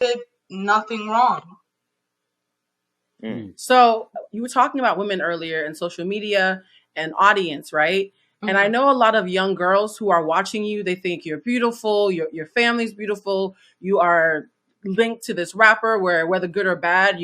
did nothing wrong. So you were talking about women earlier and social media and audience, right? And I Mm-hmm. know a lot of young girls who are watching you, they think you're beautiful, your family's beautiful, you are linked to this rapper where whether good or bad,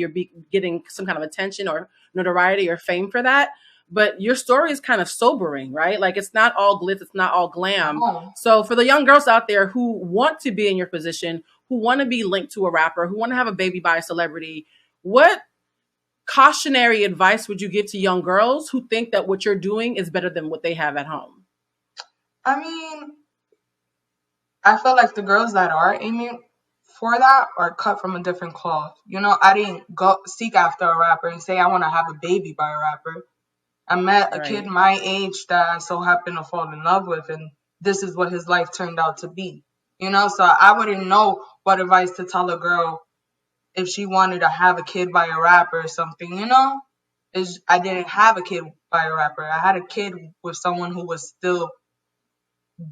getting some kind of attention or notoriety or fame for that. But your story is kind of sobering, right? Like it's not all glitz, it's not all glam. No. So for the young girls out there who want to be in your position, who want to be linked to a rapper, who want to have a baby by a celebrity, what cautionary advice would you give to young girls who think that what you're doing is better than what they have at home? I mean, I feel like the girls that are aiming for that are cut from a different cloth. You know, I didn't go seek after a rapper and say I want to have a baby by a rapper. I met a kid Right. my age that I so happened to fall in love with, and this is what his life turned out to be. You know, so I wouldn't know what advice to tell a girl if she wanted to have a kid by a rapper or something, you know? I didn't have a kid by a rapper. I had a kid with someone who was still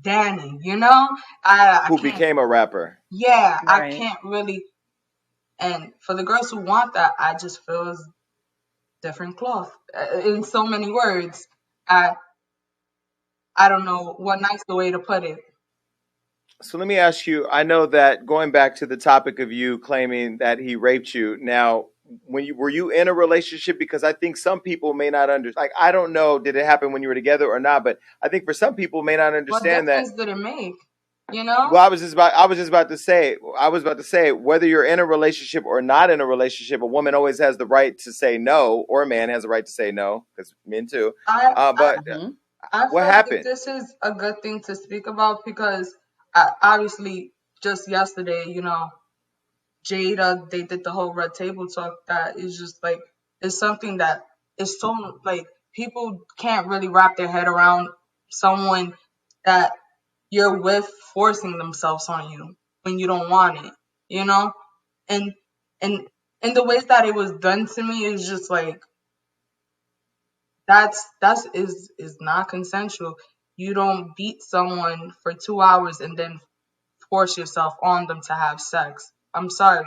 Danny, you know? I Who can't, became a rapper. yeah, I Right. can't really. And for the girls who want that, I just feel it's different cloth. In so many words, I I don't know what nicer way to put it. So let me ask you, I know that going back to the topic of you claiming that he raped you, now were you in a relationship? Because I think some people may not understand, like I don't know, did it happen when you were together or not, but I think for some people may not What understand that. difference did it make? You know? Well, I was just about to say whether you're in a relationship or not in a relationship, a woman always has the right to say no, or a man has the right to say no, because men too. I I But Mm-hmm. I what feel like happened? this is a good thing to speak about because obviously just yesterday, you know, Jada, they did the whole red table talk that is just like, it's something that is so like people can't really wrap their head around someone that you're with forcing themselves on you when you don't want it, you know? And and and the ways that it was done to me is just like that's not consensual. You don't beat someone for 2 hours and then force yourself on them to have sex. I'm sorry.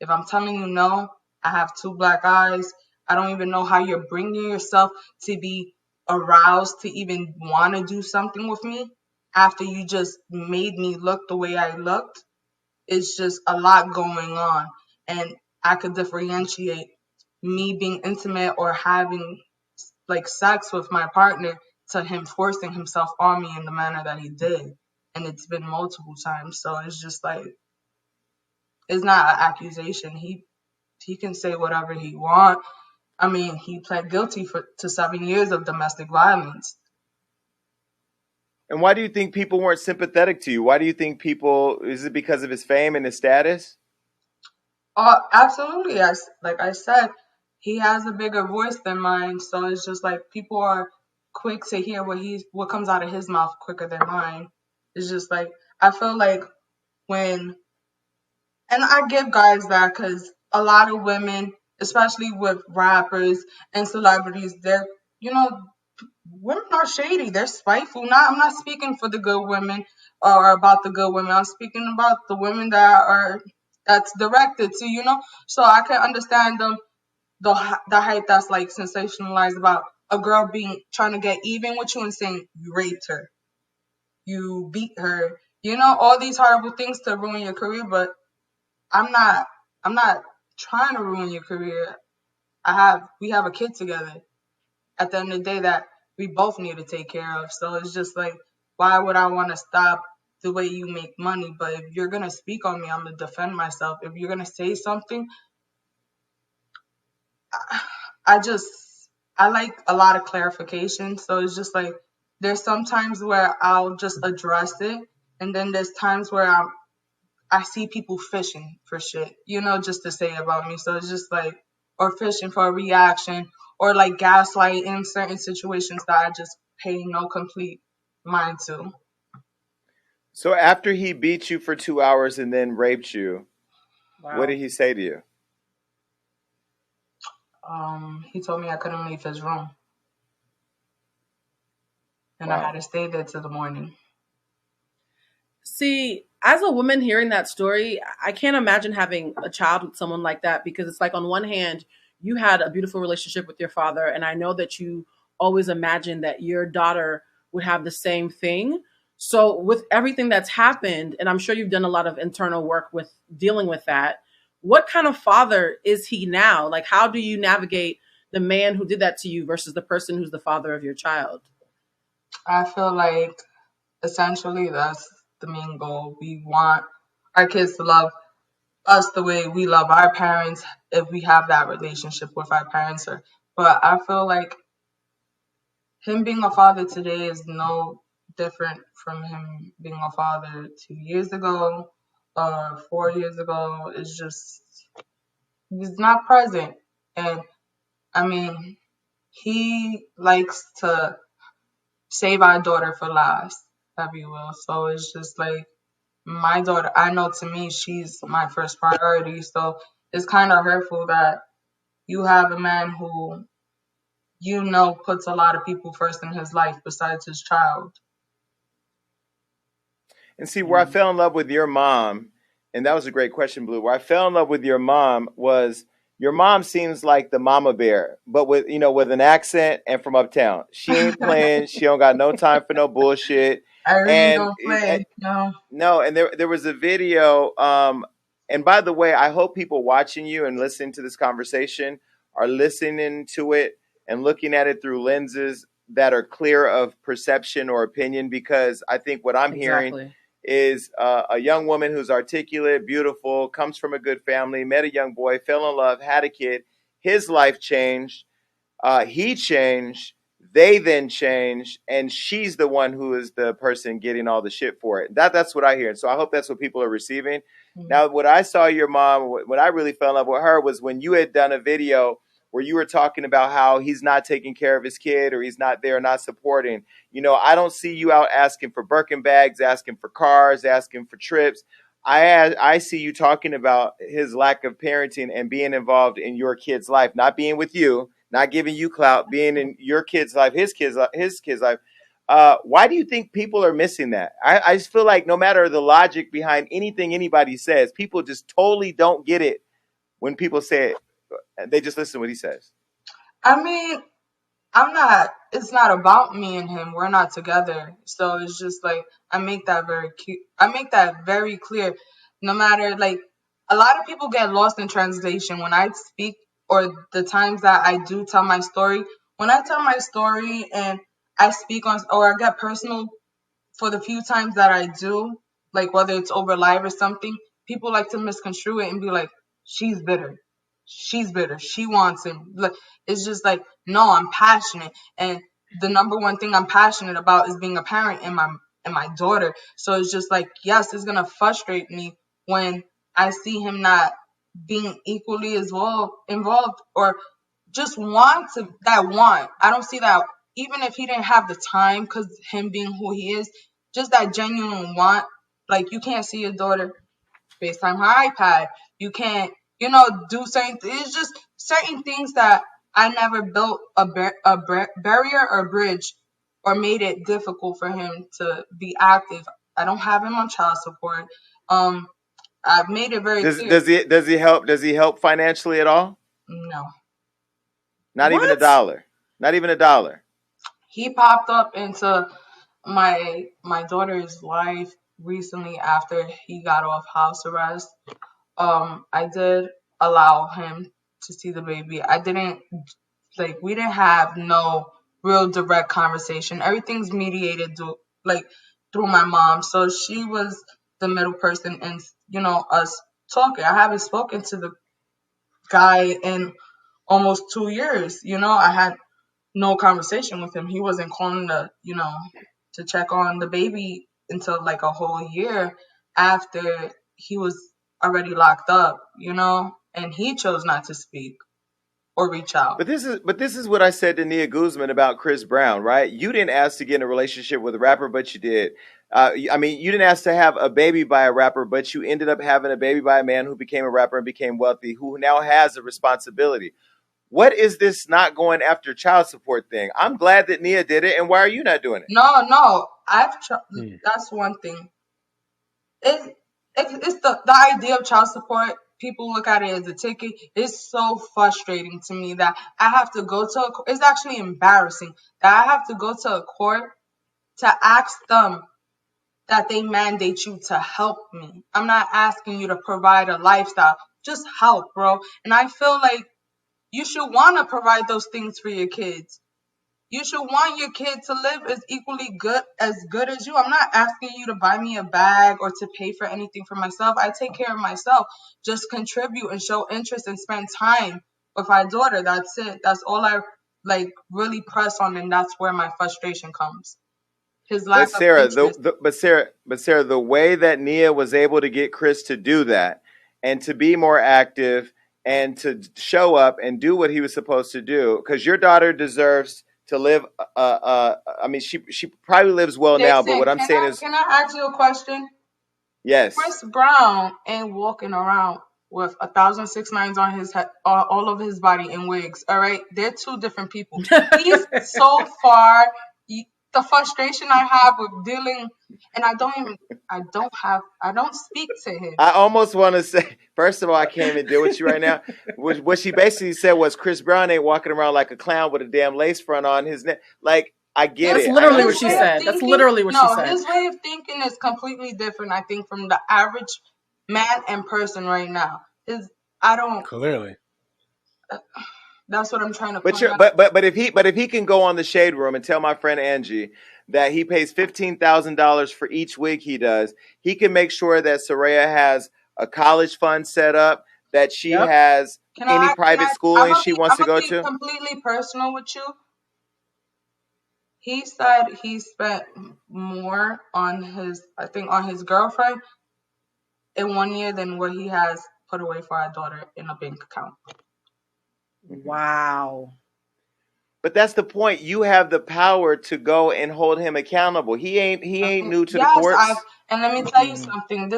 If I'm telling you no, I have two black eyes. I don't even know how you're bringing yourself to be aroused to even want to do something with me after you just made me look the way I looked. It's just a lot going on. And I could differentiate me being intimate or having like sex with my partner to him forcing himself on me in the manner that he did. And it's been multiple times. So it's just like it's not an accusation. He can say whatever he want. I mean, he pled guilty to 7 years of domestic violence. And why do you think people weren't sympathetic to you? Why do you think people? Is it because of his fame and his status? Absolutely. Like I said, he has a bigger voice than mine. So it's just like people are quick to hear what comes out of his mouth quicker than mine. It's just like I feel like when and I give guys that because a lot of women, especially with rappers and celebrities, they're you know women are shady. They're spiteful. I'm not speaking for the good women or about the good women. I'm speaking about the women that's directed to So I can understand them the hype that's like sensationalized about a girl being trying to get even with you and saying you raped her, you beat her, all these horrible things to ruin your career. But I'm not I'm not trying to ruin your career. We have a kid together at the end of the day that we both need to take care of. So it's just like, why would I want to stop the way you make money? But if you're gonna speak on me, I'm gonna defend myself. If you're gonna say something, I just I like a lot of clarification. So it's just like there's some times where I'll just address it, and then there's times where I see people fishing for shit, just to say about me. So it's just like, or fishing for a reaction, or like gaslight in certain situations that I just pay no complete mind to. So after he beat you for 2 hours and then raped you, what Wow. did he say to you? He told me I couldn't leave his room, and I had Wow. to stay there till the morning. See, as a woman hearing that story, I can't imagine having a child with someone like that, because it's like, on one hand, you had a beautiful relationship with your father, and I know that you always imagined that your daughter would have the same thing. So with everything that's happened, and I'm sure you've done a lot of internal work with dealing with that, what kind of father is he now? Like, how do you navigate the man who did that to you versus the person who's the father of your child? I feel like essentially that's the main goal. We want our kids to love us the way we love our parents if we have that relationship with our parents. But I feel like him being a father today is no different from him being a father 2 years ago or 4 years ago. It's just he's not present. And I mean, he likes to save our daughter for last, if you will. So it's just like my daughter, I know to me, she's my first priority. So it's kind of hurtful that you have a man who puts a lot of people first in his life besides his child. And see, where I Yeah. fell in love with your mom, and that was a great question, Blue. Where I fell in love with your mom was your mom seems like the mama bear, but with with an accent and from uptown. She ain't playing. She don't got no time for no bullshit. I really And don't play. No. no, and there was a video. And by the way, I hope people watching you and listening to this conversation are listening to it and looking at it through lenses that are clear of perception or opinion. Because I think what I'm hearing Exactly. is a young woman who's articulate, beautiful, comes from a good family, met a young boy, fell in love, had a kid. His life changed. He changed. They then changed, and she's the one who is the person getting all the shit for it. That's what I hear. And so I hope that's what people are receiving. Mm. Now, what I saw your mom, when I really fell in love with her was when you had done a video where you were talking about how he's not taking care of his kid or he's not there, not supporting. I don't see you out asking for Birkin bags, asking for cars, asking for trips. I see you talking about his lack of parenting and being involved in your kid's life, not being with you, not giving you clout, being in your kid's life, his kid's life. Why do you think people are missing that? I just feel like no matter the logic behind anything anybody says, people just totally don't get it when people say it. They just listen to what he says. I mean, it's not about me and him. We're not together. So it's just like, I make that very clear. No matter, like, a lot of people get lost in translation when I speak, or the times that I do tell my story. When I tell my story and I speak on, or I get personal, for the few times that I do, like whether it's over live or something, people like to misconstrue it and be like, she's bitter. She's bitter. She wants him. Like, it's just like, no, I'm passionate. And the number one thing I'm passionate about is being a parent and my daughter. So it's just like, yes, it's gonna frustrate me when I see him not being equally as well involved, or just want to that want. I don't see that, even if he didn't have the time, because him being who he is, just that genuine want. Like, you can't see your daughter FaceTime her iPad. You can't, do certain. It's just certain things that I never built barrier or bridge, or made it difficult for him to be active. I don't have him on child support. Um, I've made it very Does clear. does he does he help? Does he help financially at all? No. Not even a What? dollar. Not even a dollar. He popped up into my daughter's life recently after he got off house arrest. I did allow him to see the baby. I didn't, like, we didn't have no real direct conversation. Everything's mediated through my mom. So she was the middle person in, us talking. I haven't spoken to the guy in almost 2 years. I had no conversation with him. He wasn't calling to check on the baby until like a whole year after he was already locked up, and he chose not to speak or reach out. But this is what I said to Nia Guzman about Chris Brown, right? You didn't ask to get in a relationship with a rapper, but you did. I mean, you didn't ask to have a baby by a rapper, but you ended up having a baby by a man who became a rapper and became wealthy, who now has a responsibility. What is this not going after child support thing? I'm glad that Nia did it, and why are you not doing it? No, Hmm. that's one thing. It's the idea of child support. People look at it as a ticket. It's so frustrating to me that I have to go to it's actually embarrassing that I have to go to a court to ask them that they mandate you to help me. I'm not asking you to provide a lifestyle. Just help, bro. And I feel like you should want to provide those things for your kids. You should want your kid to live as equally good as you. I'm not asking you to buy me a bag or to pay for anything for myself. I take care of myself. Just contribute and show interest and spend time with my daughter. That's it. That's all I like really press on, and that's where my frustration comes. His lack But of Sarah, interest. but Sarah, the way that Nia was able to get Chris to do that and to be more active and to show up and do what he was supposed to do, because your daughter deserves to live. I mean, she probably lives well now, but Jason, what I'm saying is, can I ask you a question? yes. Chris Brown ain't walking around with 1,006 9s on his head, all over his body in wigs. All right, they're two different people. He's so far. The frustration I have with dealing, and I don't speak to him. I almost want to say, first of all, I can't even deal with you right now. What she basically said was Chris Brown ain't walking around like a clown with a damn lace front on his neck. Like, I get That's it. I literally what His she way understand. of said. That's thinking, literally what she no, said. his way of thinking is completely different. I think from the average man and person right now. I don't. Clearly. That's what I'm trying to But point you're, out. but if he can go on the shade room and tell my friend Angie that he pays $15,000 for each wig he does, he can make sure that Soraya has a college fund set up, that she Yep. has Can any I? Can private I? I'm schooling gonna she be. wants I'm to gonna go be to. completely personal with you. He said he spent more on his, I think, on his girlfriend in 1 year than what he has put away for our daughter in a bank account. Wow. But that's the point. You have the power to go and hold him accountable. He ain't new to the Yes, courts. and let me tell you something.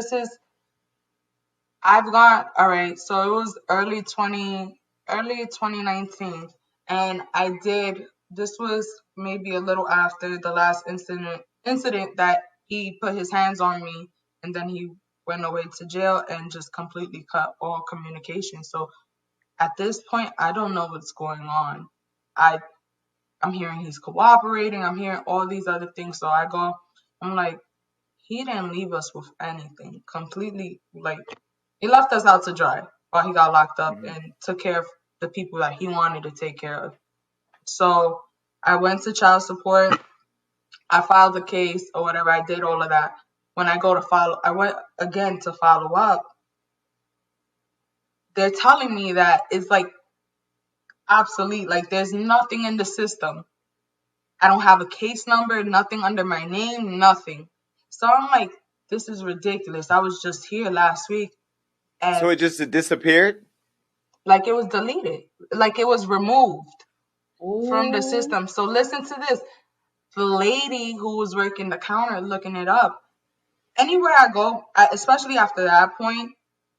I've gone, all right, so it was early 2019, and this was maybe a little after the last incident that he put his hands on me, and then he went away to jail and just completely cut all communication. So at this point, I don't know what's going on. I I'm hearing he's cooperating. I'm hearing all these other things. So I'm like, he didn't leave us with anything. Completely, like, he left us out to dry while he got locked up Mhm. and took care of the people that he wanted to take care of. So I went to child support. I filed the case or whatever. I did all of that. When I went again to follow up. They're telling me that it's like obsolete. Like there's nothing in the system. I don't have a case number, nothing under my name, nothing. So I'm like, this is ridiculous. I was just here last week So and it just disappeared. like it was deleted, like it was removed from the Ooh. system. So listen to this. The lady who was working the counter looking it up, anywhere I go, especially after that point,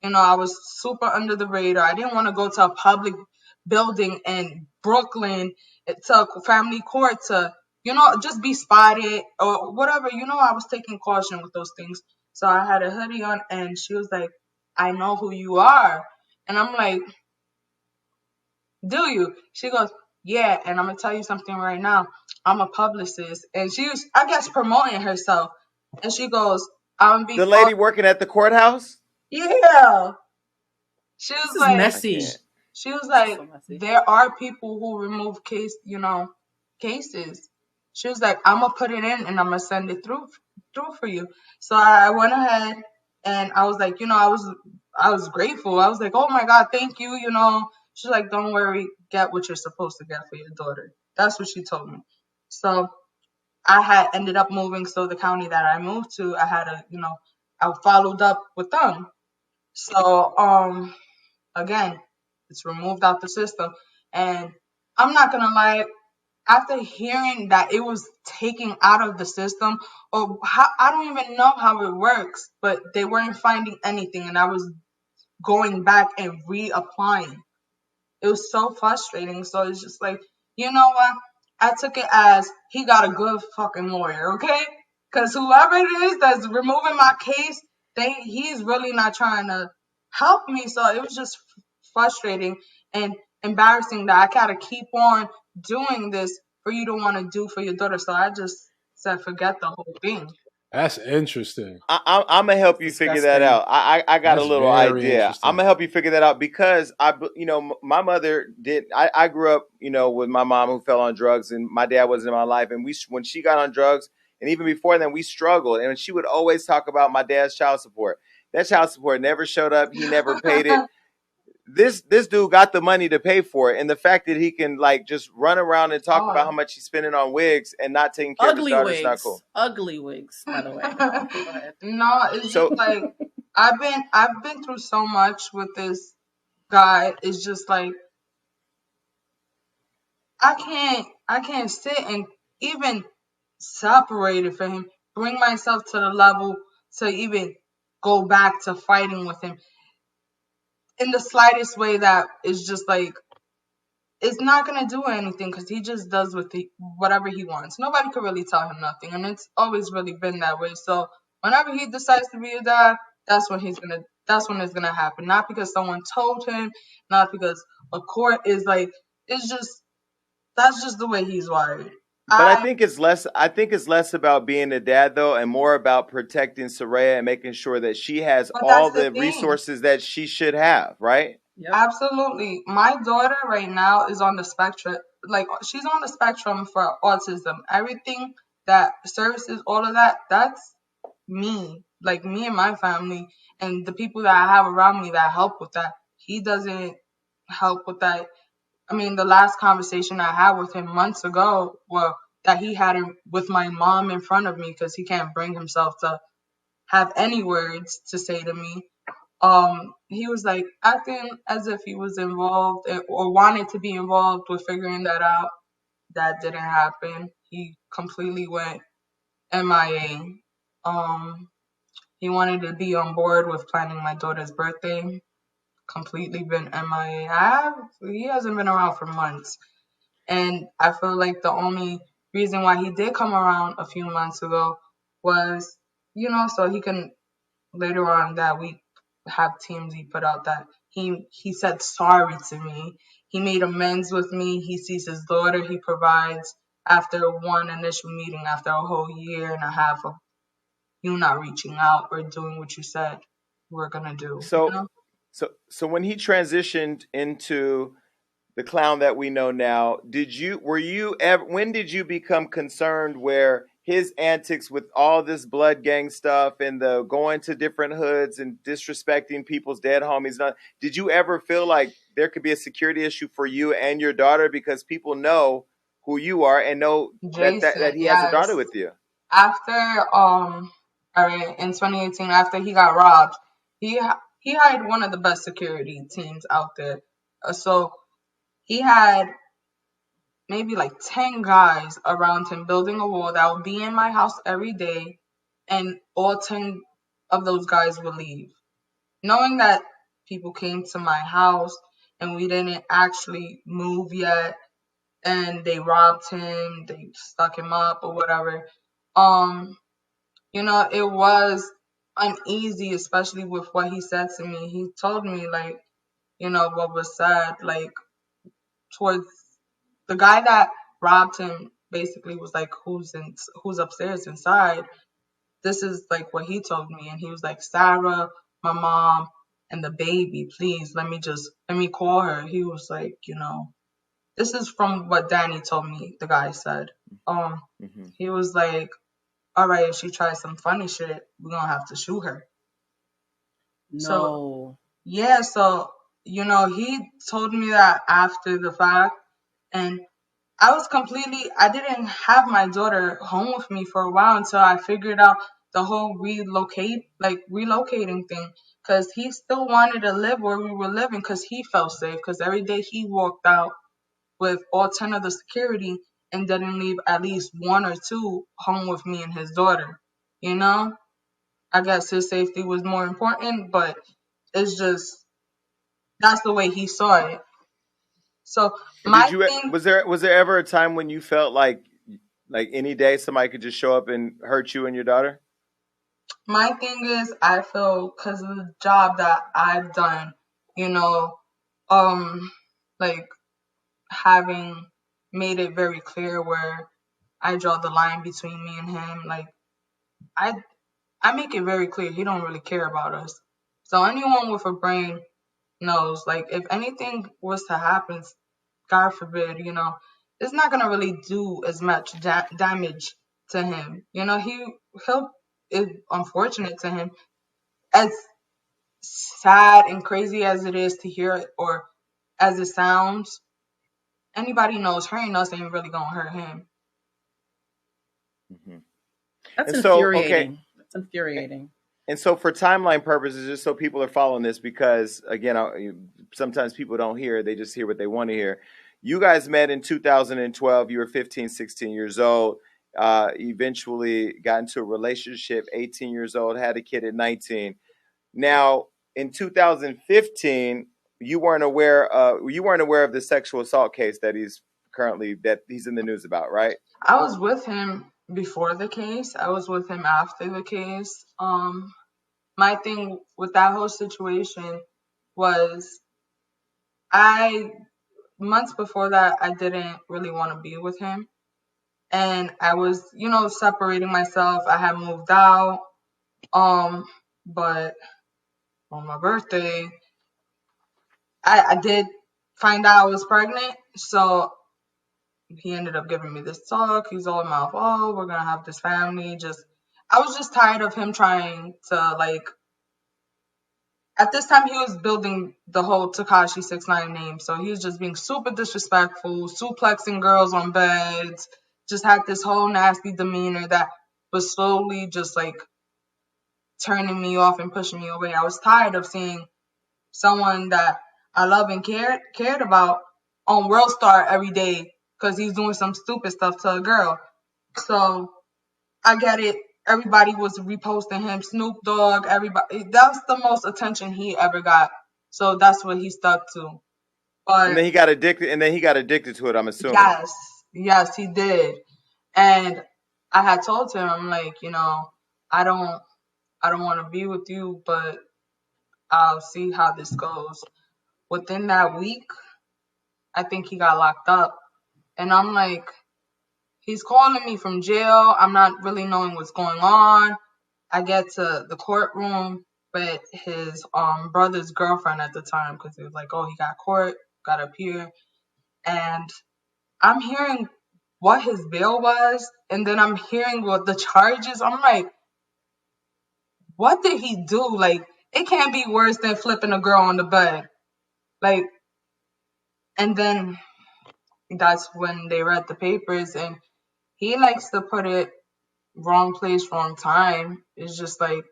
I was super under the radar. I didn't want to go to a public building in Brooklyn to family court to, just be spotted or whatever. I was taking caution with those things. So I had a hoodie on and she was like, I know who you are. And I'm like, do you? She goes, yeah. And I'm going to tell you something right now. I'm a publicist. And she was, I guess, promoting herself. And she goes, I'm be The lady working at the courthouse. yeah. She This was is like, I messy. can't. she was This is like, so messy. there are people who remove cases. She was like, I'm gonna put it in and I'm gonna send it through for you. So I went ahead and I was like, I was grateful. I was like, oh my God, thank you. She's like, don't worry, get what you're supposed to get for your daughter. That's what she told me. So I had ended up moving. So the county that I moved to, I followed up with them. So again, it's removed out the system. And I'm not gonna lie, after hearing that it was taken out of the system, or how, I don't even know how it works, but they weren't finding anything, and I was going back and reapplying. It was so frustrating. So it's just like, you know what? I took it as he got a good fucking lawyer, okay? Because whoever it is that's removing my case, he's really not trying to help me. So it was just frustrating and embarrassing that I gotta keep on doing this for you to want to do for your daughter. So I just said, forget the whole thing. That's interesting. I'm gonna help you figure that Disgusting. out. I got a That's little very idea. I'm interesting. gonna help you figure that out because my mother did. I grew up with my mom who fell on drugs, and my dad wasn't in my life. And when she got on drugs, and even before then, we struggled. And she would always talk about my dad's child support. That child support never showed up. He never paid it. This dude got the money to pay for it, and the fact that he can like just run around and talk about how Oh. much he's spending on wigs and not taking care of his Ugly daughter is not wigs. cool. Ugly wigs, by the way. Okay, go ahead. No, it's just So, like I've been through so much with this guy. It's just like I can't sit and even separate it for him, bring myself to the level to even go back to fighting with him in the slightest way that is just like it's not gonna do anything because he just does whatever he wants. Nobody could really tell him nothing, and it's always really been that way. So whenever he decides to be a dad, that's when it's gonna happen. Not because someone told him, not because a court is like. It's just that's just the way he's wired. but I I think it's less. I think it's less about being a dad though, and more about protecting Soraya and making sure that she has But all that's the the thing. resources that she should have. Right? Yep. Absolutely. My daughter right now is on the spectrum. Like she's on the spectrum for autism. Everything that services, all of that, that's me. Like me and my family and the people that I have around me that help with that. He doesn't help with that. I mean, the last conversation I had with him months ago, well, that he had it with my mom in front of me because he can't bring himself to have any words to say to me. He was like acting as if he was involved or wanted to be involved with figuring that out. That didn't happen. He completely went MIA. He wanted to be on board with planning my daughter's birthday. Completely been MIA. He hasn't been around for months. And I feel like the only reason why he did come around a few months ago was, so he can later on that week have TMZ put out that he said sorry to me. He made amends with me. He sees his daughter. He provides after one initial meeting, after a whole year and a half of you not reaching out or doing what you said we're gonna do. You So, know? so when he transitioned into the clown that we know now, were you ever, when did you become concerned where his antics with all this blood gang stuff and the going to different hoods and disrespecting people's dead homies, did you ever feel like there could be a security issue for you and your daughter because people know who you are and know that Jason, he has a daughter yes. with you? After all right, in 2018, after he got robbed, he hired one of the best security teams out there. So he had maybe like 10 guys around him building a wall that would be in my house every day, and all 10 of those guys would leave. Knowing that people came to my house and we didn't actually move yet, and they robbed him, they stuck him up or whatever. Um, it was uneasy, especially with what he said to me. He told me like, what was said, like towards the guy that robbed him basically was like, who's upstairs inside? This is like what he told me, and he was like, Sara, my mom, and the baby, please let me call her. He was like, this is from what Danny told me, the guy said. Um, Hmm. he was like, all right, if she tries some funny shit, we're gonna have to shoot her. So No. yeah, so he told me that after the fact, and I didn't have my daughter home with me for a while until I figured out the whole relocating thing. Cause he still wanted to live where we were living cause he felt safe. Cause every day he walked out with all 10 of the security and didn't leave at least one or two home with me and his daughter. You know? I guess his safety was more important, but it's just, that's the way he saw it. So my Did you thing, was there ever a time when you felt like any day somebody could just show up and hurt you and your daughter? My thing is, I feel because of the job that I've done, you know, um, like having made it very clear where I draw the line between me and him. Like I, I make it very clear he don't really care about us. So anyone with a brain knows, like, if anything was to happen, God forbid, it's not gonna really do as much damage to him. He'll. It's unfortunate to him, as sad and crazy as it is to hear it, or as it sounds. Anybody knows hurting us ain't really gonna hurt him. Hmm. That's And so, okay, infuriating. That's infuriating. and so for timeline purposes, just so people are following this, because again, sometimes people don't hear; they just hear what they want to hear. You guys met in 2012. You were 15, 16 years old. Eventually got into a relationship. 18 years old, had a kid at 19. Now, in 2015, you weren't aware of the sexual assault case that he's in the news about, right? I was with him before the case. I was with him after the case. My thing with that whole situation was, I months before that I didn't really want to be with him, and I was, separating myself. I had moved out. But on my birthday, I did find out I was pregnant. So he ended up giving me this talk. He's all mouth, oh, we're gonna have this family. I was just tired of him trying to, like, at this time he was building the whole Takashi 6ix9ine name. So he was just being super disrespectful, suplexing girls on beds, just had this whole nasty demeanor that was slowly just like turning me off and pushing me away. I was tired of seeing someone that I love and cared about on World Star every day because he's doing some stupid stuff to a girl. So I get it. Everybody was reposting him. Snoop Dogg, everybody. That's the most attention he ever got. So that's what he stuck to. And But then he got addicted. And then he got addicted to it. I'm assuming. yes, yes, he did. And I had told him, I'm like, I don't, I don't want to be with you, but I'll see how this goes. Within that week, I think he got locked up. And I'm like, he's calling me from jail. I'm not really knowing what's going on. I get to the courtroom, but his brother's girlfriend at the time, because he was like, oh, he got court, got to appear. And I'm hearing what his bail was, and then I'm hearing what the charges. I'm like, what did he do? Like, it can't be worse than flipping a girl on the bed. Like, and then that's when they read the papers, and he likes to put it wrong place, wrong time. It's just like,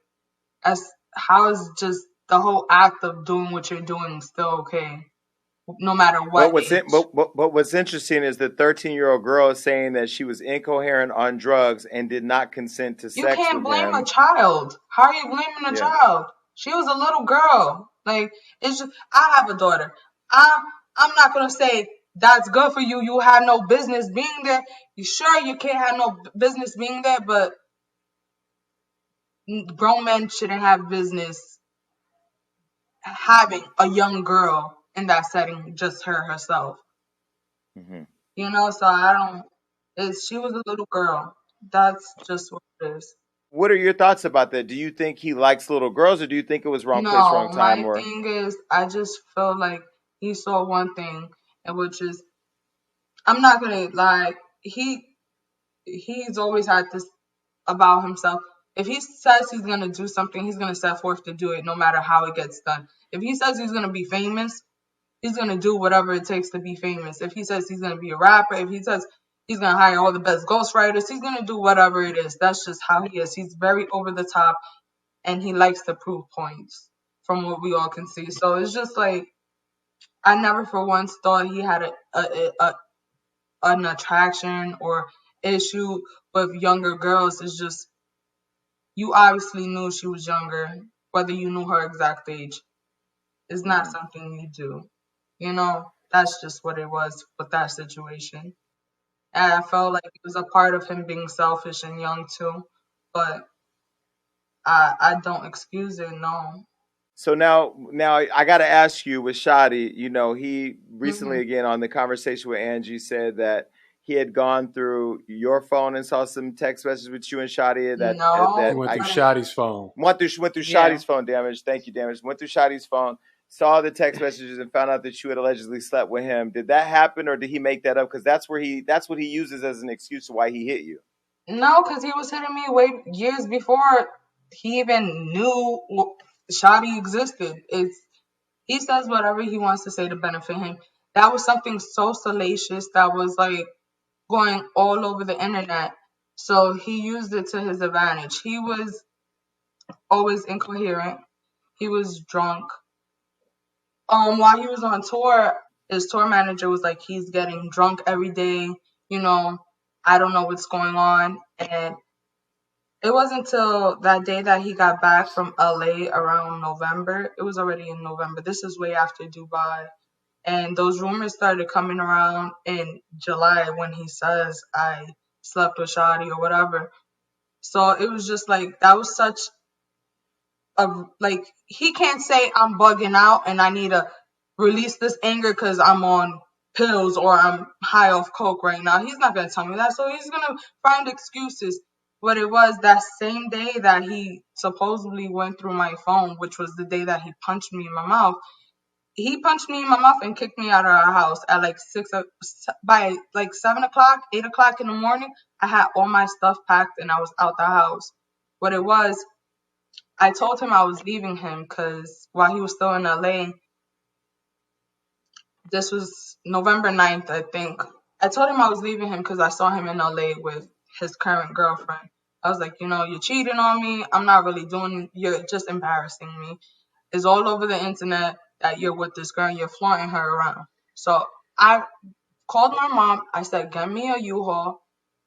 as how is just the whole act of doing what you're doing still okay, no matter But what age? what's interesting is the 13-year-old girl is saying that she was incoherent on drugs and did not consent to You sex can't with blame a him. child. How are you blaming a Yeah. child? She was a little girl. Like, it's just, I have a daughter. I I'm not gonna say that's good for you. You had no business being there. You sure your kid had no business being there, but grown men shouldn't have business having a young girl in that setting, just her herself. Hmm. So I don't. She was a little girl. That's just what it is. What are your thoughts about that? Do you think he likes little girls, or do you think it was wrong place, No, wrong time? my Or thing is, I just feel like he saw one thing, and which is, I'm not gonna lie, he's always had this about himself. If he says he's gonna do something, he's gonna set forth to do it, no matter how it gets done. If he says he's gonna be famous, he's gonna do whatever it takes to be famous. If he says he's gonna be a rapper, if he says he's gonna hire all the best ghostwriters, he's gonna do whatever it is. That's just how he is. He's very over the top, and he likes to prove points from what we all can see. So it's just like, I never for once thought he had an attraction or issue with younger girls. It's just, you obviously knew she was younger, whether you knew her exact age. It's not Mhm. something you do. That's just what it was with that situation. And I felt like it was a part of him being selfish and young too. But I don't excuse it. No. So now I got to ask you with Shadi, he Hmm. recently again on the conversation with Angie said that he had gone through your phone and saw some text messages with you and Shadi that He that No, went I through I didn't. Shotty's phone. went through Yeah. Shadi's phone. Damage. Thank you, damage. Went through Shadi's phone, saw the text messages, and found out that you had allegedly slept with him. Did that happen, or did he make that up? Because that's what he uses as an excuse to why he hit you. No, because he was hitting me way years before he even knew Shadi existed. It's he says whatever he wants to say to benefit him. That was something so salacious that was like going all over the internet. So he used it to his advantage. He was always incoherent. He was drunk. While he was on tour, his tour manager was like, he's getting drunk every day. You know, I don't know what's going on. And it wasn't until that day that he got back from LA around November. It was already in November. This is way after Dubai. And those rumors started coming around in July when he says I slept with Shadi or whatever. So it was just like that was such like he can't say I'm bugging out and I need to release this anger because I'm on pills or I'm high off coke right now. He's not gonna tell me that, so he's gonna find excuses. But it was that same day that he supposedly went through my phone, which was the day that he punched me in my mouth. He punched me in my mouth and kicked me out of our house at like by like 7 o'clock, 8 o'clock in the morning. I had all my stuff packed and I was out the house. What it was, I told him I was leaving him because while he was still in LA, this was November 9th, I think. I told him I was leaving him because I saw him in LA with his current girlfriend. I was like, you're cheating on me. I'm not really doing, you're just embarrassing me. It's all over the internet that you're with this girl and you're flaunting her around. So I called my mom. I said, get me a U-Haul,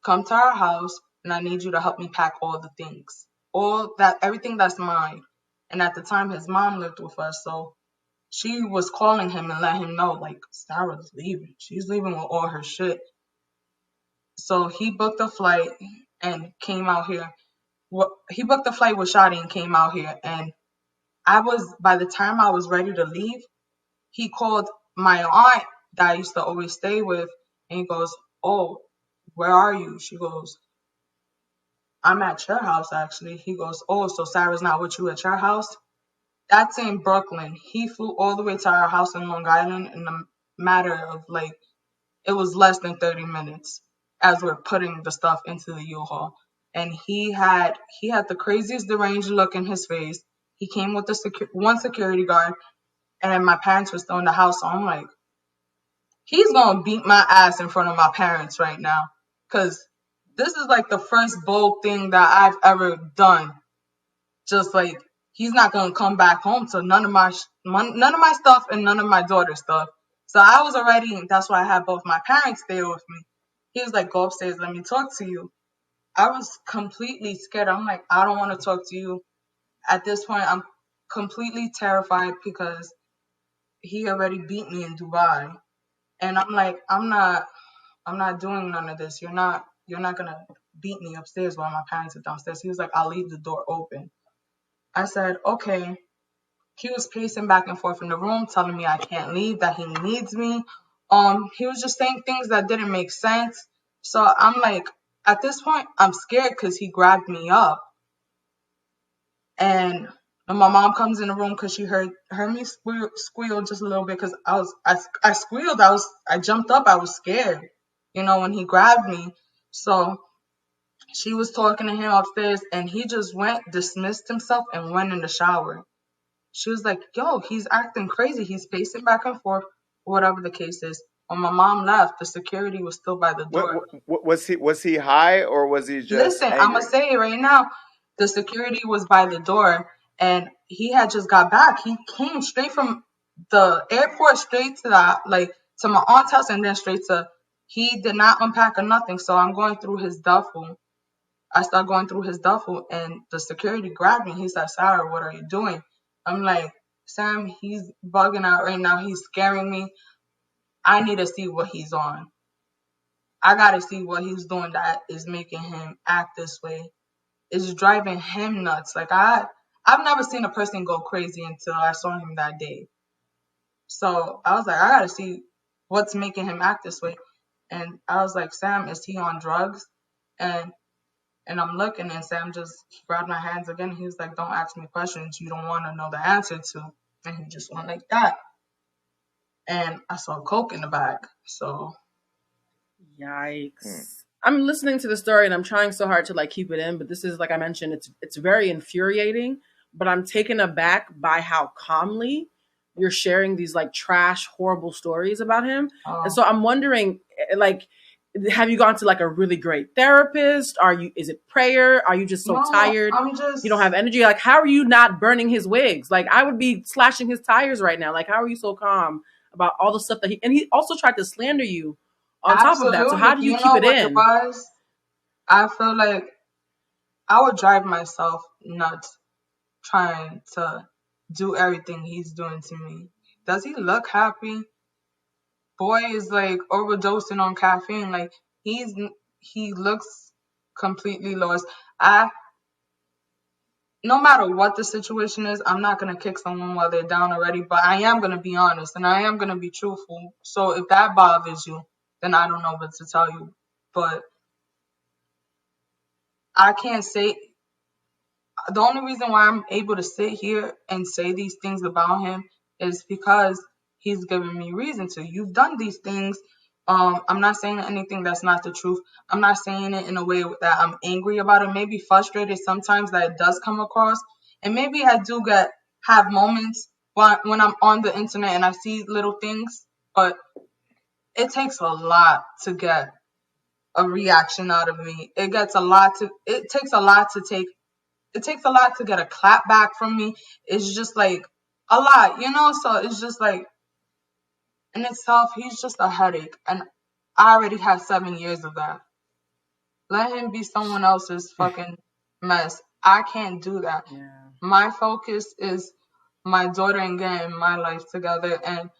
come to our house, and I need you to help me pack all the things. All that, everything that's mine. And at the time, his mom lived with us. So she was calling him and let him know, like, Sarah's leaving. She's leaving with all her shit. So he booked a flight and came out here. Well, he booked a flight with Shadi and came out here. And by the time I was ready to leave, he called my aunt that I used to always stay with, and he goes, "Oh, where are you?" She goes, "I'm at your house, actually." He goes, "Oh, so Sarah's not with you at your house?" That's in Brooklyn. He flew all the way to our house in Long Island in a matter of like, it was less than 30 minutes as we're putting the stuff into the U-Haul. And he had the craziest deranged look in his face. He came with one security guard, and my parents were still in the house. So I'm like, he's gonna beat my ass in front of my parents right now, cause this is like the first bold thing that I've ever done. Just like he's not gonna come back home to none of my stuff and none of my daughter's stuff. So I was already. That's why I had both my parents there with me. He was like, "Go upstairs, let me talk to you." I was completely scared. I'm like, I don't want to talk to you. At this point, I'm completely terrified because he already beat me in Dubai. And I'm like, I'm not doing none of this. You're not gonna beat me upstairs while my parents are downstairs. He was like, I'll leave the door open. I said, okay. He was pacing back and forth in the room, telling me I can't leave, that he needs me. He was just saying things that didn't make sense. So I'm like, at this point, I'm scared because he grabbed me up. And my mom comes in the room because she heard me squeal just a little bit because I squealed. I jumped up. I was scared, when he grabbed me. So she was talking to him upstairs, and he just dismissed himself, and went in the shower. She was like, "Yo, he's acting crazy. He's pacing back and forth, whatever the case is." When my mom left, the security was still by the door. What was he high or was he just Listen, I'm gonna angry? say it right now. The security was by the door, and he had just got back. He came straight from the airport, straight to to my aunt's house, and then straight to. He did not unpack or nothing. So I'm going through his duffel. I start going through his duffel, and the security grabbed me. He said, "Sarah, what are you doing?" I'm like, "Sam, he's bugging out right now. He's scaring me. I need to see what he's on. I gotta see what he's doing that is making him act this way." is driving him nuts. Like I've never seen a person go crazy until I saw him that day. So I was like, I gotta see what's making him act this way. And I was like, Sam, is he on drugs? And I'm looking, and Sam just grabbed my hands again. He was like, don't ask me questions you don't want to know the answer to. And he just went like that. And I saw coke in the bag. So Yikes. I'm listening to the story and I'm trying so hard to like keep it in, but this is, like I mentioned, it's very infuriating, but I'm taken aback by how calmly you're sharing these like trash, horrible stories about him. And so I'm wondering, like, have you gone to like a really great therapist? Is it prayer? Are you just so no, tired? I'm just, You don't have energy? Like, how are you not burning his wigs? Like, I would be slashing his tires right now. Like, how are you so calm about all the stuff that he also tried to slander you on top of that. So how absolutely. do you You keep know it what it in? was? I feel like I would drive myself nuts trying to do everything he's doing to me. Does he look happy? Boy is like overdosing on caffeine. Like he looks completely lost. No matter what the situation is, I'm not gonna kick someone while they're down already, but I am gonna be honest and I am gonna be truthful. So if that bothers you, then I don't know what to tell you. But I can't say the only reason why I'm able to sit here and say these things about him is because he's given me reason to. You've done these things. I'm not saying anything that's not the truth. I'm not saying it in a way that I'm angry about it. Maybe frustrated sometimes that it does come across, and maybe I do have moments when I'm on the internet and I see little things, but it takes a lot to get a reaction out of me. It takes a lot to take it takes a lot to get a clap back from me. It's just like a lot, you know? So it's just like in itself, he's just a headache. And I already have 7 years of that. Let him be someone else's fucking mess. I can't do that. Yeah. My focus is my daughter and getting my life together. And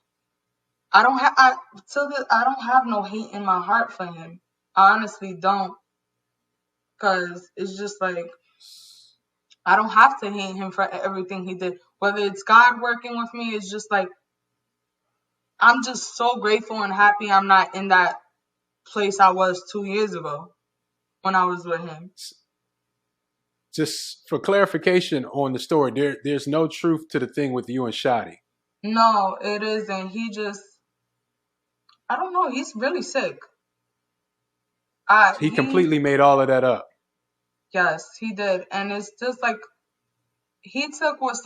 I don't have I don't have no hate in my heart for him. I honestly don't. Cause it's just like I don't have to hate him for everything he did. Whether it's God working with me, it's just like I'm just so grateful and happy I'm not in that place I was 2 years ago when I was with him. Just for clarification on the story, there's no truth to the thing with you and Shotty. No, it isn't. I don't know. He's really sick. He He's completely made all of that up. Yes, he did, and it's just like he took what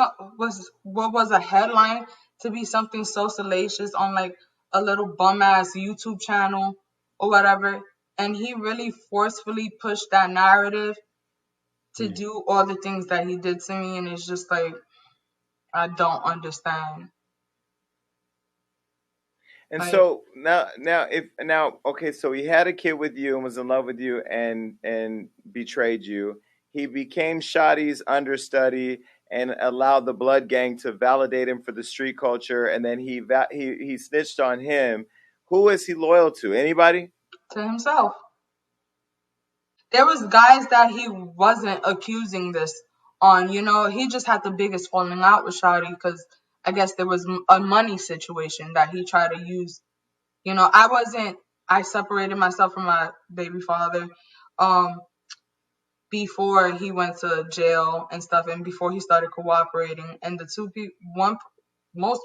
was a headline to be something so salacious on like a little bum ass YouTube channel or whatever, and he really forcefully pushed that narrative to do all the things that he did to me, and it's just like I don't understand. And Like, so okay, so he had a kid with you and was in love with you and betrayed you. He became Shotty's understudy and allowed the Blood Gang to validate him for the street culture, and then he snitched on him. Who is he loyal to? Anybody? to himself. There was guys that he wasn't accusing this on, he just had the biggest falling out with Shawty because I guess there was a money situation that he tried to use. I separated myself from my baby father before he went to jail and stuff and before he started cooperating. And the two people, one most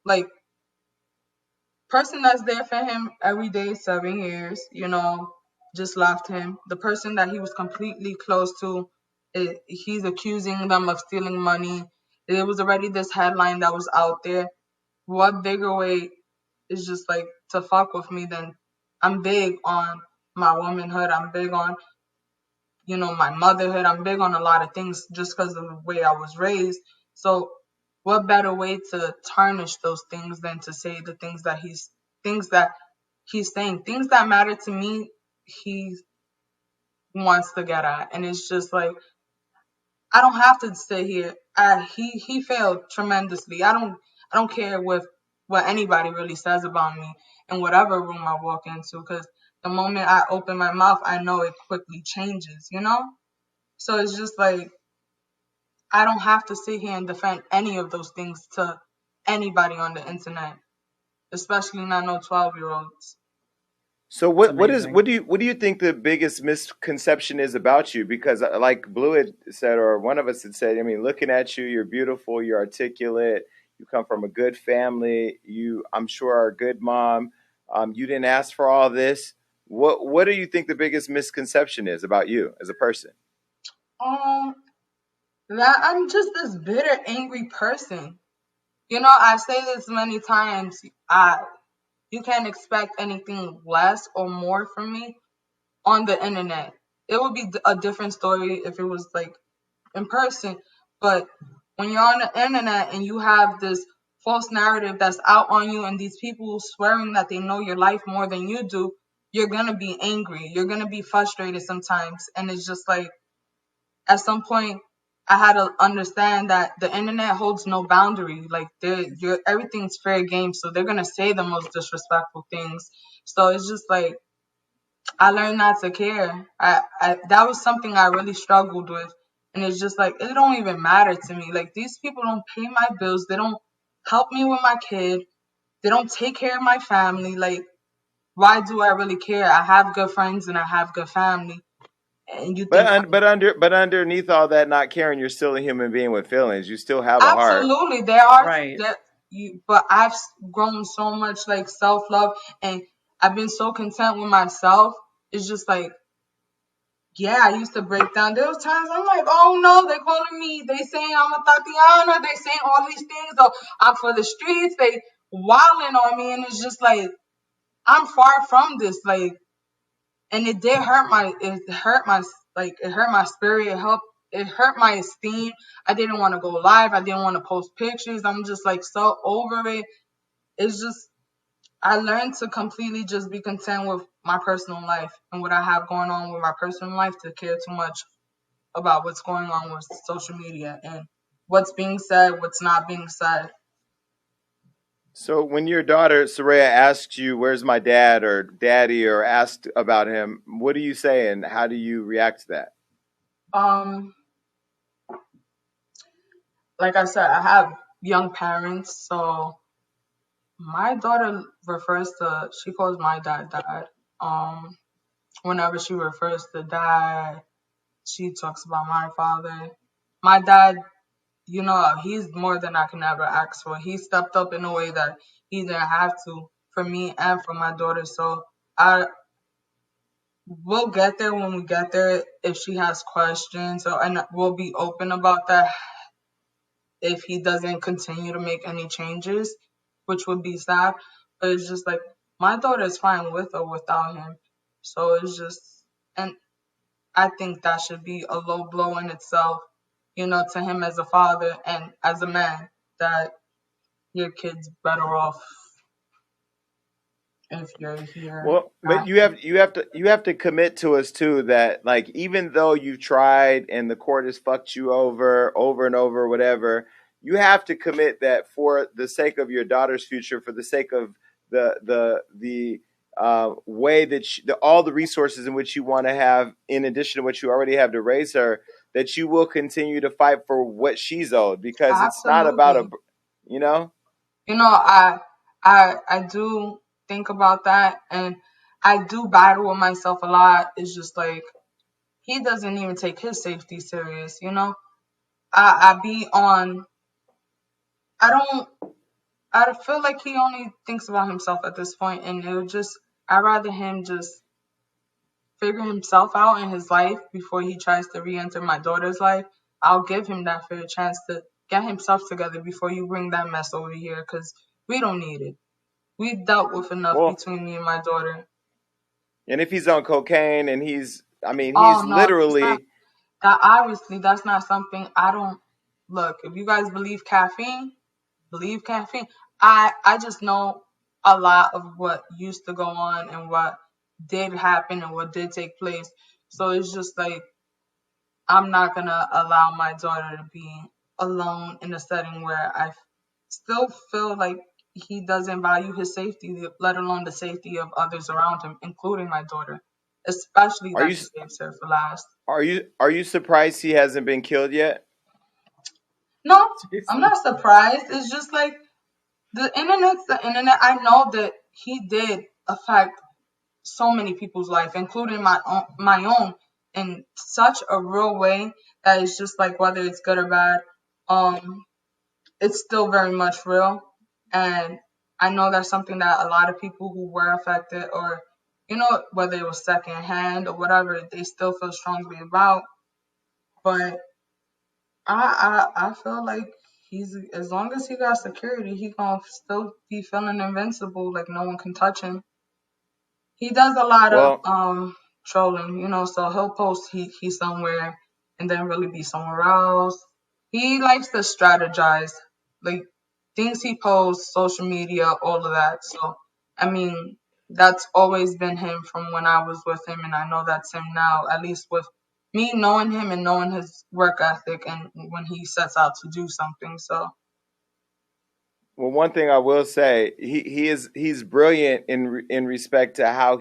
like person that's there for him every day, 7 years, just left him. The person that he was completely close to, he's accusing them of stealing money. There was already this headline that was out there. What bigger way is just like to fuck with me than I'm big on my womanhood. I'm big on, my motherhood. I'm big on a lot of things just because of the way I was raised. So what better way to tarnish those things than to say the things that he's saying, things that matter to me, he wants to get at. And it's just like, I don't have to sit here. He failed tremendously. I don't care what anybody really says about me in whatever room I walk into, because the moment I open my mouth, I know it quickly changes, So it's just like I don't have to sit here and defend any of those things to anybody on the internet, especially not no 12-year-olds. So It's what amazing. do you think the biggest misconception is about you? Because like Blue had said, or one of us had said, I mean, looking at you, you're beautiful, you're articulate, you come from a good family, you I'm sure are a good mom. You didn't ask for all this. What do you think the biggest misconception is about you as a person? Um, that I'm just this bitter, angry person. You know, I say this many times. You can't expect anything less or more from me on the internet. It would be a different story if it was like in person. But when you're on the internet and you have this false narrative that's out on you and these people swearing that they know your life more than you do, you're gonna be angry. You're gonna be frustrated sometimes. And it's just like at some point I had to understand that the internet holds no boundary. Like everything's fair game, so they're gonna say the most disrespectful things. So it's just like I learned not to care. I that was something I really struggled with. And it's just like it don't even matter to me. Like these people don't pay my bills. They don't help me with my kid. They don't take care of my family. Like why do I really care? I have good friends and I have good family. And you think But underneath all that not caring, you're still a human being with feelings. You still have a heart. absolutely there are Right. that you but I've grown so much like self love and I've been so content with myself. It's just like yeah, I used to break down. There was times I'm like, oh no, they calling me. They saying I'm a Tatiana. They saying all these things. Oh, I'm for the streets. They wilding on me, and it's just like I'm far from this. Like, and it did hurt my. It hurt my like. It hurt my spirit. It helped. It hurt my esteem. I didn't want to go live. I didn't want to post pictures. I'm just like so over it. It's just I learned to completely just be content with my personal life and what I have going on with my personal life to care too much about what's going on with social media and what's being said, what's not being said. So when your daughter Soraya asks you, "Where's my dad?" or "Daddy," or asked about him, what do you say, and how do you react to that? Um, like I said, I have young parents, so my daughter she calls my dad dad. Um, Whenever she refers to dad, she talks about my father. My dad, you know, he's more than I can ever ask for. He stepped up in a way that he didn't have to for me and for my daughter. So I we'll get there when we get there if she has questions, so and we'll be open about that if he doesn't continue to make any changes, which would be sad. But it's just like my daughter is fine with or without him. So it's just and I think that should be a low blow in itself, you know, to him as a father and as a man, that your kid's better off if you're here. Well, but you have to commit to us too that like even though you've tried and the court has fucked you over and over whatever, you have to commit that for the sake of your daughter's future, for the sake of the way that all the resources in which you want to have in addition to what you already have to raise her, that you will continue to fight for what she's owed because it's not about a Absolutely. you know. You know, I do think about that and I do battle with myself a lot. It's just like he doesn't even take his safety serious, you know? I be on I don't I feel like he only thinks about himself at this point and it would just I'd rather him just figure himself out in his life before he tries to re-enter my daughter's life. I'll give him that fair chance to get himself together before you bring that mess over here because we don't need it. We've dealt with enough Well, between me and my daughter. and if he's on cocaine and I mean, Oh he's no, that's not literally, that obviously that's not something I don't look. If you guys believe caffeine. I just know a lot of what used to go on and what did happen and what did take place. So it's just like I'm not gonna allow my daughter to be alone in a setting where still feel like he doesn't value his safety, let alone the safety of others around him, including my daughter. especially Are that you he saves her for last. are you surprised he hasn't been killed yet? No, I'm Jesus. not surprised. It's just like the internet's the internet. I know that he did affect so many people's life, including my own, in such a real way that it's just like whether it's good or bad, um, it's still very much real. And I know that's something that a lot of people who were affected, or whether it was secondhand or whatever, they still feel strongly about. But I feel like he's as long as he got security, he gonna still be feeling invincible, like no one can touch him. He does a lot of Well, trolling, so he'll post he's somewhere and then really be somewhere else. He likes to strategize, like things he posts, social media, all of that. So I mean, that's always been him from when I was with him, and I know that's him now, at least with me knowing him and knowing his work ethic and when he sets out to do something. So one thing I will say, he's brilliant in respect to how